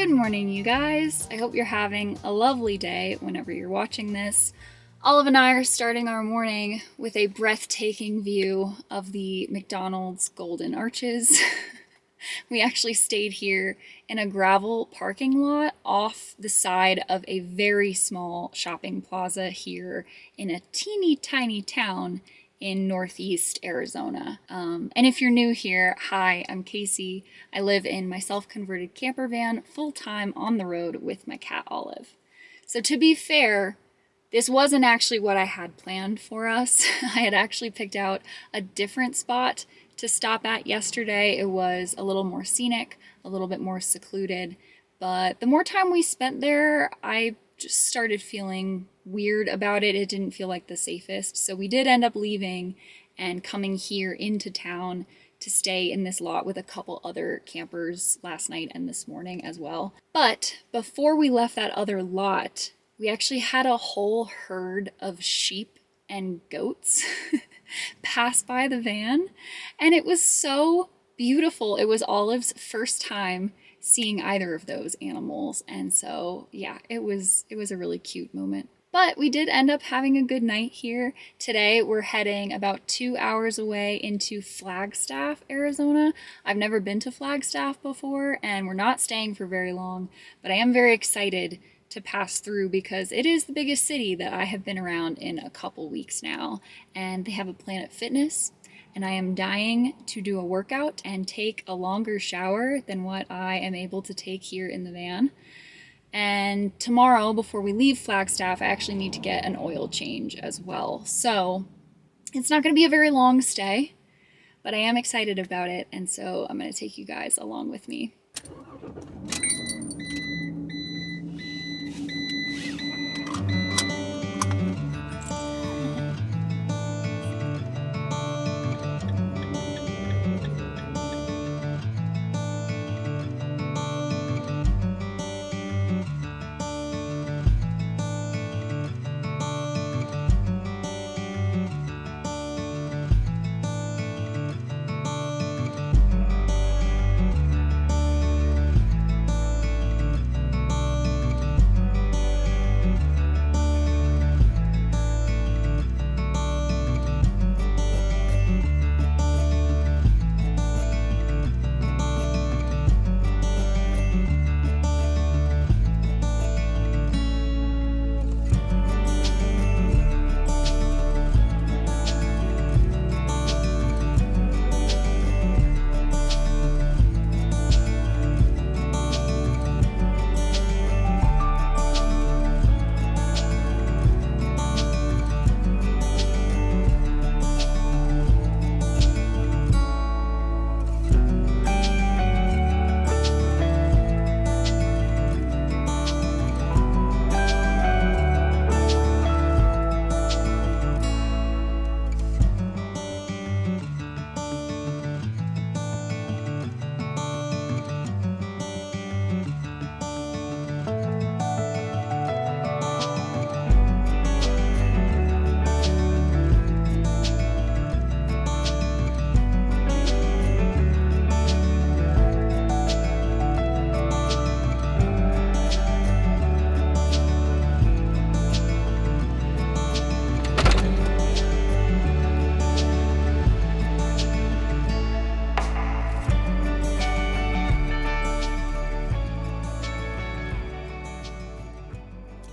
Good morning, you guys. I hope you're having a lovely day whenever you're watching this. Olive and I are starting our morning with a breathtaking view of the McDonald's Golden Arches. We actually stayed here in a gravel parking lot off the side of a very small shopping plaza here in a teeny tiny town in Northeast Arizona. And if you're new here, hi, I'm Casey. I live in my self-converted camper van full-time on the road with my cat Olive. So to be fair, this wasn't actually what I had planned for us. I had actually picked out a different spot to stop at yesterday. It was a little more scenic, a little bit more secluded, but the more time we spent there, I just started feeling weird about it. It didn't feel like the safest. So we did end up leaving and coming here into town to stay in this lot with a couple other campers last night and this morning as well. But before we left that other lot, we actually had a whole herd of sheep and goats pass by the van, and it was so beautiful. It was Olive's first time seeing either of those animals, and so yeah, it was a really cute moment. But we did end up having a good night here. Today we're heading about 2 hours away into Flagstaff, Arizona. I've never been to Flagstaff before, and we're not staying for very long, but I am very excited to pass through because it is the biggest city that I have been around in a couple weeks now, and they have a Planet Fitness, and I am dying to do a workout and take a longer shower than what I am able to take here in the van. And tomorrow, before we leave Flagstaff, I actually need to get an oil change as well. So it's not going to be a very long stay, but I am excited about it, and so I'm going to take you guys along with me.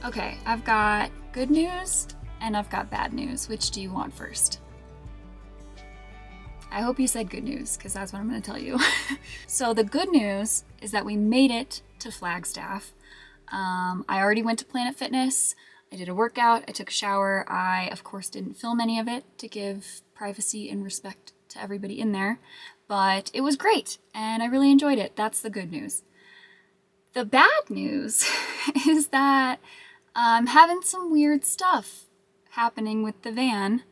Okay, I've got good news and I've got bad news. Which do you want first? I hope you said good news, because that's what I'm going to tell you. So the good news is that we made it to Flagstaff. I already went to Planet Fitness. I did a workout. I took a shower. I, of course, didn't film any of it to give privacy and respect to everybody in there, but it was great and I really enjoyed it. That's the good news. The bad news is that I'm having some weird stuff happening with the van,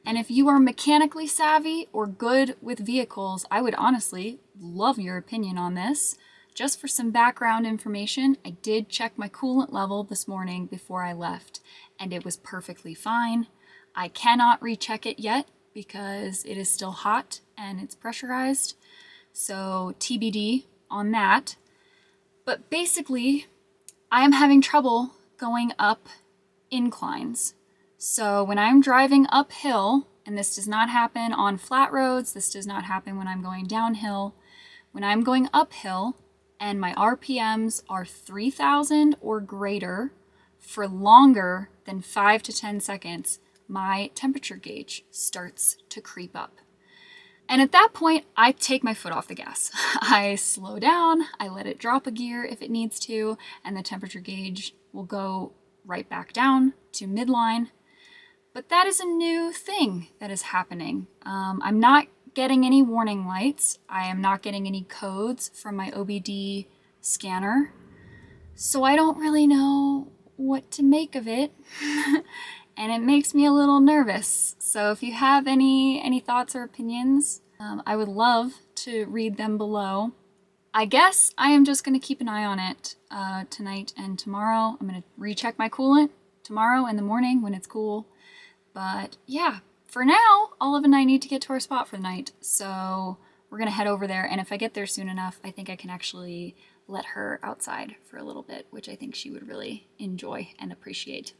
and if you are mechanically savvy or good with vehicles, I would honestly love your opinion on this. Just for some background information, I did check my coolant level this morning before I left, and it was perfectly fine. I cannot recheck it yet because it is still hot and it's pressurized, so TBD on that. But basically, I am having trouble going up inclines. So when I'm driving uphill, and this does not happen on flat roads, this does not happen when I'm going downhill, when I'm going uphill and my RPMs are 3,000 or greater for longer than 5 to 10 seconds, my temperature gauge starts to creep up. And at that point, I take my foot off the gas. I slow down, I let it drop a gear if it needs to, and the temperature gauge will go right back down to midline. But that is a new thing that is happening. I'm not getting any warning lights. I am not getting any codes from my OBD scanner. So I don't really know what to make of it. And it makes me a little nervous. So if you have any thoughts or opinions, I would love to read them below. I guess I am just going to keep an eye on it tonight and tomorrow. I'm going to recheck my coolant tomorrow in the morning when it's cool. But yeah, for now, Olive and I need to get to our spot for the night. So we're going to head over there. And if I get there soon enough, I think I can actually let her outside for a little bit, which I think she would really enjoy and appreciate.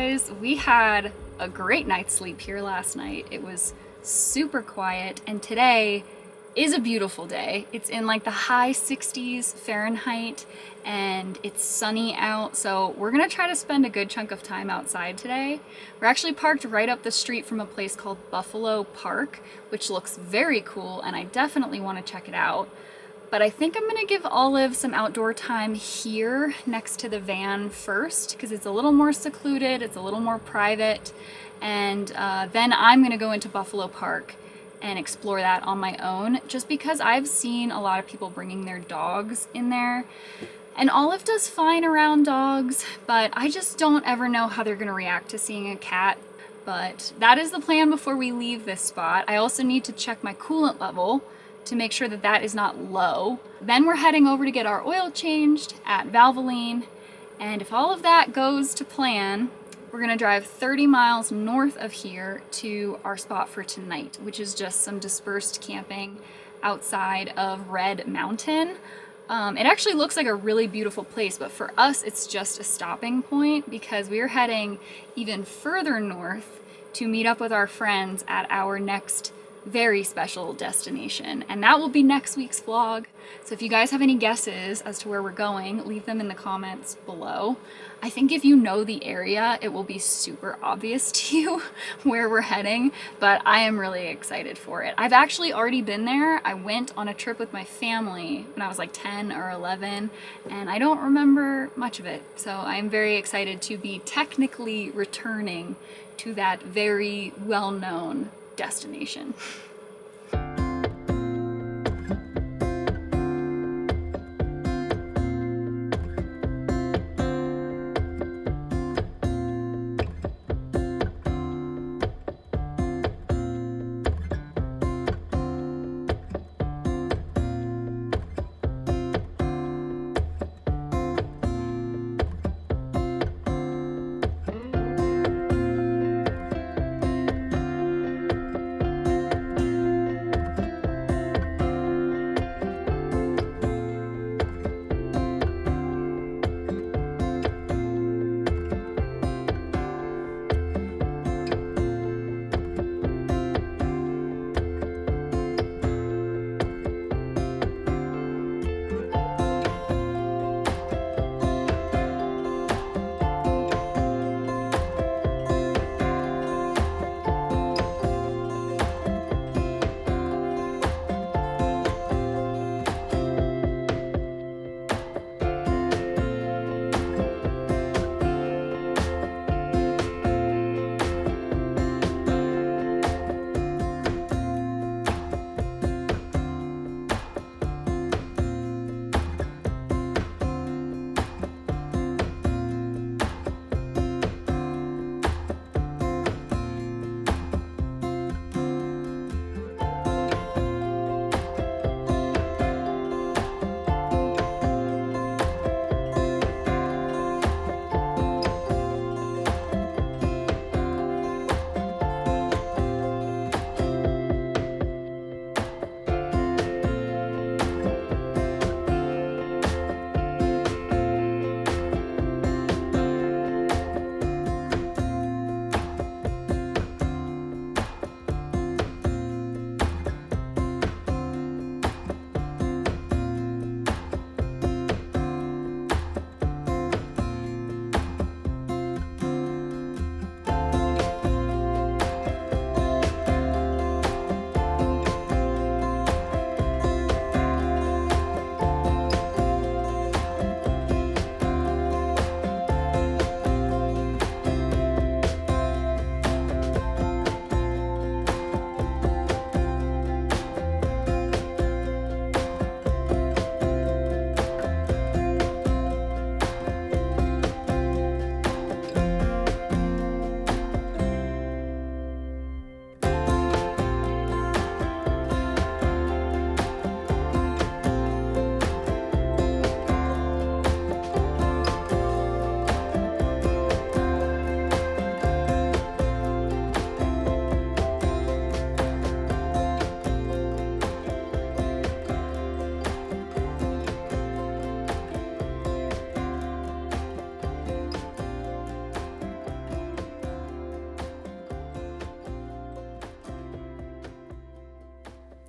guys. We had a great night's sleep here last night. It was super quiet, and today is a beautiful day. It's in like the high 60s Fahrenheit, and it's sunny out, so we're gonna try to spend a good chunk of time outside today. We're actually parked right up the street from a place called Buffalo Park, which looks very cool, and I definitely want to check it out. But I think I'm gonna give Olive some outdoor time here next to the van first, because it's a little more secluded, it's a little more private, and then I'm gonna go into Buffalo Park and explore that on my own, just because I've seen a lot of people bringing their dogs in there. And Olive does fine around dogs, but I just don't ever know how they're gonna react to seeing a cat. But that is the plan before we leave this spot. I also need to check my coolant level to make sure that that is not low. Then we're heading over to get our oil changed at Valvoline, and if all of that goes to plan, we're gonna drive 30 miles north of here to our spot for tonight, which is just some dispersed camping outside of Red Mountain. It actually looks like a really beautiful place, but for us it's just a stopping point because we're heading even further north to meet up with our friends at our next very special destination, and that will be next week's vlog. So if you guys have any guesses as to where we're going, leave them in the comments below. I think if you know the area, it will be super obvious to you where we're heading, but I am really excited for it. I've actually already been there. I went on a trip with my family when I was like 10 or 11, and I don't remember much of it. So I'm very excited to be technically returning to that very well-known destination.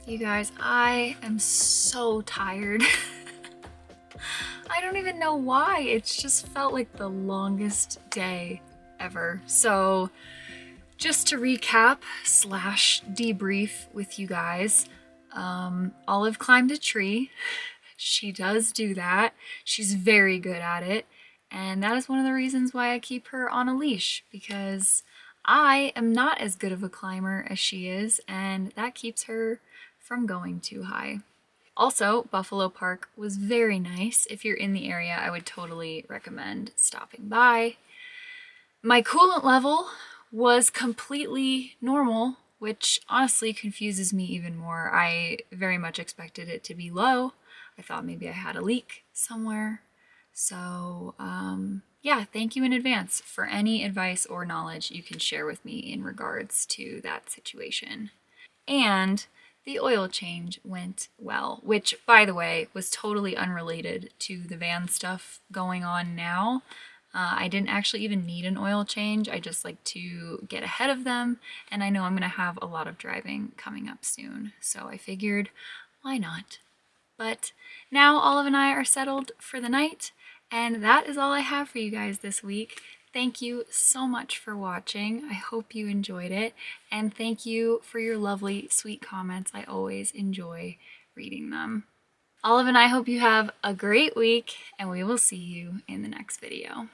You guys, I am so tired. I don't even know why. It's just felt like the longest day ever. So just to recap slash debrief with you guys, Olive climbed a tree. She does do that. She's very good at it. And that is one of the reasons why I keep her on a leash, because I am not as good of a climber as she is, and that keeps her from going too high. Also, Buffalo Park was very nice. If you're in the area, I would totally recommend stopping by. My coolant level was completely normal, which honestly confuses me even more. I very much expected it to be low. I thought maybe I had a leak somewhere. So, yeah, thank you in advance for any advice or knowledge you can share with me in regards to that situation. And the oil change went well, which, by the way, was totally unrelated to the van stuff going on now. I didn't actually even need an oil change. I just like to get ahead of them, and I know I'm going to have a lot of driving coming up soon, so I figured, why not? But now Olive and I are settled for the night, and that is all I have for you guys this week. Thank you so much for watching. I hope you enjoyed it, and thank you for your lovely, sweet comments. I always enjoy reading them. Olive and I hope you have a great week, and we will see you in the next video.